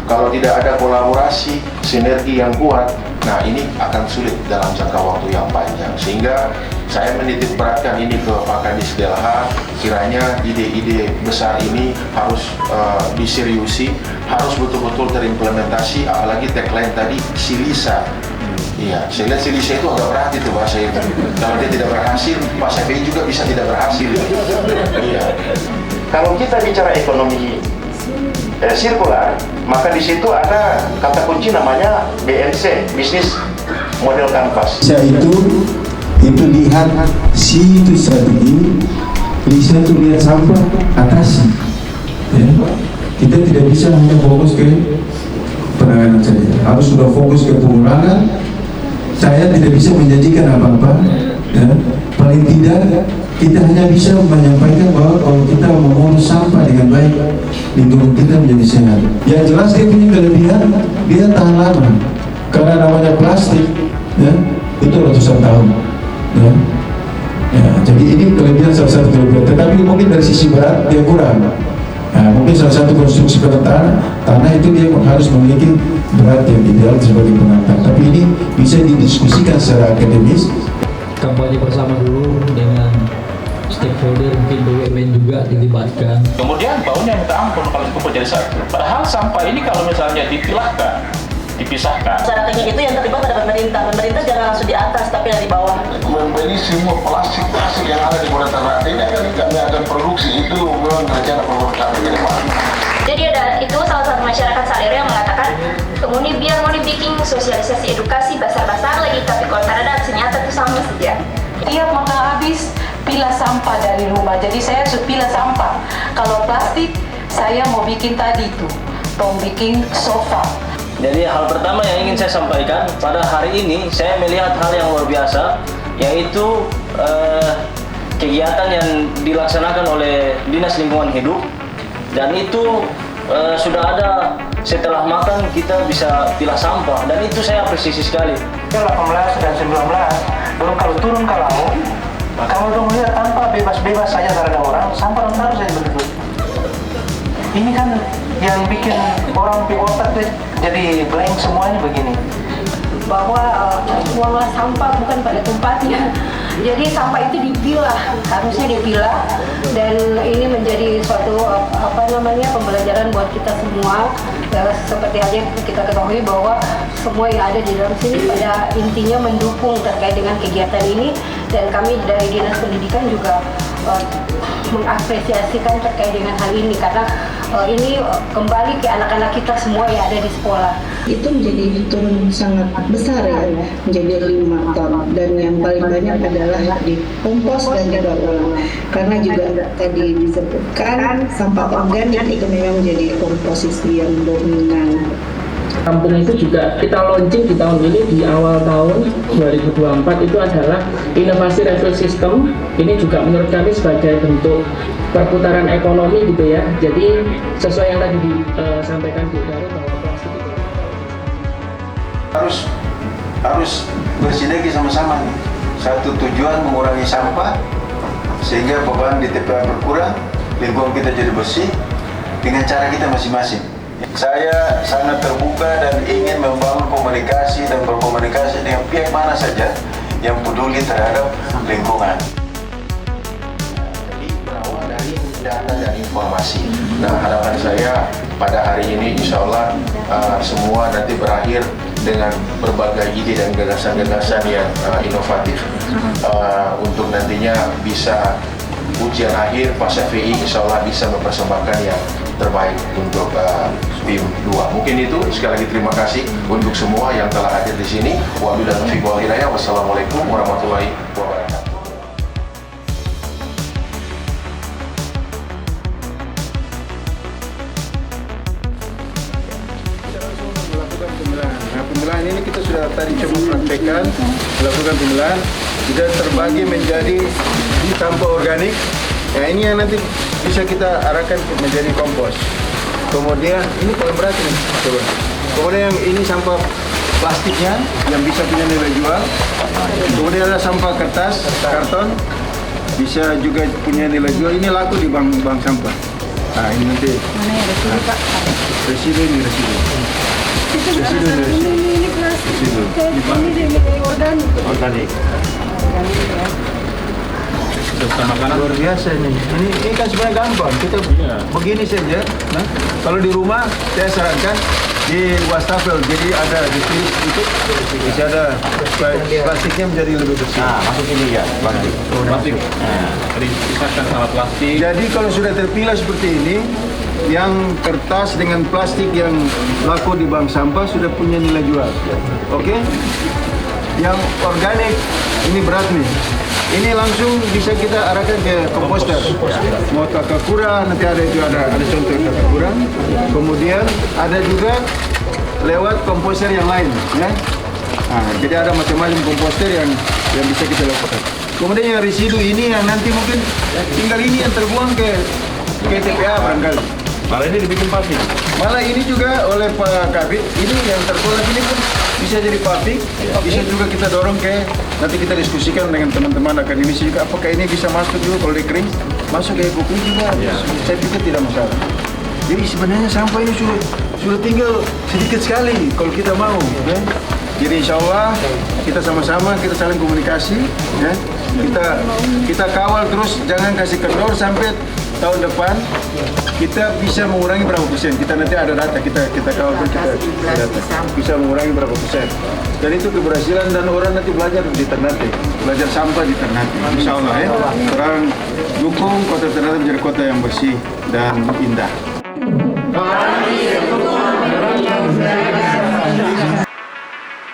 Kalau tidak ada kolaborasi, sinergi yang kuat, nah ini akan sulit dalam jangka waktu yang panjang. Sehingga saya menitik beratkan ini ke Pak Kadis Delha, kiranya ide-ide besar ini harus diseriusi, harus betul-betul terimplementasi, apalagi tagline tadi, Silisa. Iya, saya lihat Silisa itu agak berat itu bahasa itu. Kalau dia tidak berhasil, Pak Syafi'i juga bisa tidak berhasil. Iya. Kalau kita bicara ekonomi sirkular, maka di situ ada kata kunci namanya BMC, Business Model Canvas. Saya itu lihat si itu strategi, bisa tuh lihat sampah atasi. Ya. Kita tidak bisa hanya fokus ke penanganan saja, harus sudah fokus ke pengurangan. Saya tidak bisa menjanjikan apa-apa. Ya. Paling tidak kita hanya bisa menyampaikan bahwa kalau kita mengurus sampah dengan baik, lingkungan kita menjadi sehat. Yang jelas dia punya kelebihan, dia tahan lama. Karena namanya plastik, ya, itu ratusan tahun. Ya. Ya, jadi ini kelebihan salah satu kelebihan. Tetapi mungkin dari sisi berat dia kurang. Nah, mungkin salah satu konstruksi tanah itu dia harus memiliki berat yang ideal sebagai penantang. Tapi ini bisa didiskusikan secara akademis. Kampanye bersama dulu dengan stakeholder, mungkin BUMN juga dilibatkan. Kemudian baunya minta ampun kalau kumpul jadi satu. Padahal sampah ini kalau misalnya dipilahkan, dipisahkan. Masyarakatnya itu yang terlibat pada pemerintah. Pemerintah jangan langsung di atas, tapi dari bawah. Membeli semua plastik yang ada di Kota Ternate ini kami akan produksi, itu memang rencana program kami ke depan. Jadi ada itu salah satu masyarakat Salero yang mengatakan kemuni biar mau dibikin sosialisasi edukasi basar-basar lagi, tapi kalau terhadap ternyata itu sama saja. Tiap makan habis pilah sampah dari rumah. Jadi saya pilah sampah. Kalau plastik saya mau bikin tadi tuh, mau bikin sofa. Jadi hal pertama yang ingin saya sampaikan pada hari ini, saya melihat hal yang luar biasa, yaitu kegiatan yang dilaksanakan oleh Dinas Lingkungan Hidup, dan itu sudah ada setelah makan kita bisa pilah sampah, dan itu saya apresiasi sekali. 18 dan 19, baru kalau turun ke laut, kamu dong lihat tanpa bebas-bebas saja terhadap orang, sampah harus saya betul. Ini kan yang bikin orang otak jadi blank semuanya begini. Bahwa buanglah sampah bukan pada tempatnya. Jadi sampah itu dipilah, harusnya dipilah, dan ini menjadi suatu pembelajaran buat kita semua. Seperti halnya kita ketahui bahwa semua yang ada di dalam sini pada intinya mendukung terkait dengan kegiatan ini, dan kami dari Dinas Pendidikan juga mengapresiasikan terkait dengan hal ini karena ini kembali ke anak-anak kita semua yang ada di sekolah. Itu menjadi turun sangat besar ya, menjadi 5 ton, dan yang paling banyak adalah di kompos dan didaur ulang. Karena juga tadi disebutkan sampah organik itu memang menjadi komposisi yang dominan. Kampung itu juga kita launching di tahun ini, di awal tahun 2024 itu adalah inovasi refill system. Ini juga menurut kami sebagai bentuk perputaran ekonomi gitu ya. Jadi sesuai yang tadi disampaikan Bu Daro bahwa plastik itu harus bersinergi sama-sama nih. Satu tujuan mengurangi sampah sehingga beban di TPA berkurang, lingkungan kita jadi bersih dengan cara kita masing-masing. Saya sangat terbuka dan ingin membangun komunikasi dan berkomunikasi dengan pihak mana saja yang peduli terhadap lingkungan. Jadi berawal dari data dan informasi. Nah, harapan saya pada hari ini insya Allah semua nanti berakhir dengan berbagai ide dan gagasan-gagasan yang inovatif untuk nantinya bisa ujian akhir Pak Syafi'i insya Allah bisa mempersembahkan yang terbaik untuk BIM 2. Mungkin itu, sekali lagi terima kasih untuk semua yang telah hadir di sini. Wabillahi taufiq wal hidayah. Wassalamualaikum warahmatullahi wabarakatuh. Nah, pembelahan ini kita sudah tadi coba praktekkan, melakukan pembelahan, sudah terbagi menjadi sampah organik. Nah, ini yang nanti bisa kita arahkan menjadi kompos. Kemudian ini paling berat nih, coba. Kemudian yang ini sampah plastiknya yang bisa punya nilai jual. Kemudian ada sampah kertas, karton, bisa juga punya nilai jual. Ini laku di bank sampah. Nah ini nanti. Mana ya residu Pak? Residu ini residu. Ini plastik. Ini organik. Organik. Luar biasa ini. Ini kan sebenarnya gampang. Kita begini saja. Nah, kalau di rumah saya sarankan di wastafel, jadi ada di sini itu bisa ada plastiknya menjadi lebih bersih. Nah, masuk ini ya, plastik. Plastik. Jadi pisahkan sama plastik. Jadi kalau sudah terpilah seperti ini, yang kertas dengan plastik yang laku di bank sampah sudah punya nilai jual. Oke? Yang organik ini berat nih. Ini langsung bisa kita arahkan ke komposter. Mau Takakura, nanti ada contoh Takakura. Kemudian ada juga lewat komposter yang lain, ya. Nah, jadi ada macam-macam komposter yang bisa kita lakukan. Kemudian yang residu ini yang nanti mungkin tinggal ini yang terbuang ke TPA barangkali. Malah ini dibikin pabrik. Malah ini juga oleh Pak Kabit, ini yang tertolak ini pun bisa jadi pabrik, bisa juga kita dorong ke, nanti kita diskusikan dengan teman-teman akademisi juga, apakah ini bisa masuk juga kalau dikering, masuk ke buku juga, saya pikir tidak masalah. Jadi sebenarnya sampah ini sudah tinggal sedikit sekali kalau kita mau, ya. Jadi insya Allah kita sama-sama, kita saling komunikasi, ya. Kita kawal terus, jangan kasih kendor sampai tahun depan kita bisa mengurangi berapa persen. Kita nanti ada data, kita kawal pun kita data bisa mengurangi berapa persen. Dan itu keberhasilan dan orang nanti belajar di Ternate, belajar sampah di Ternate. Insya Allah ya. Orang dukung kota Ternate menjadi kota yang bersih dan indah.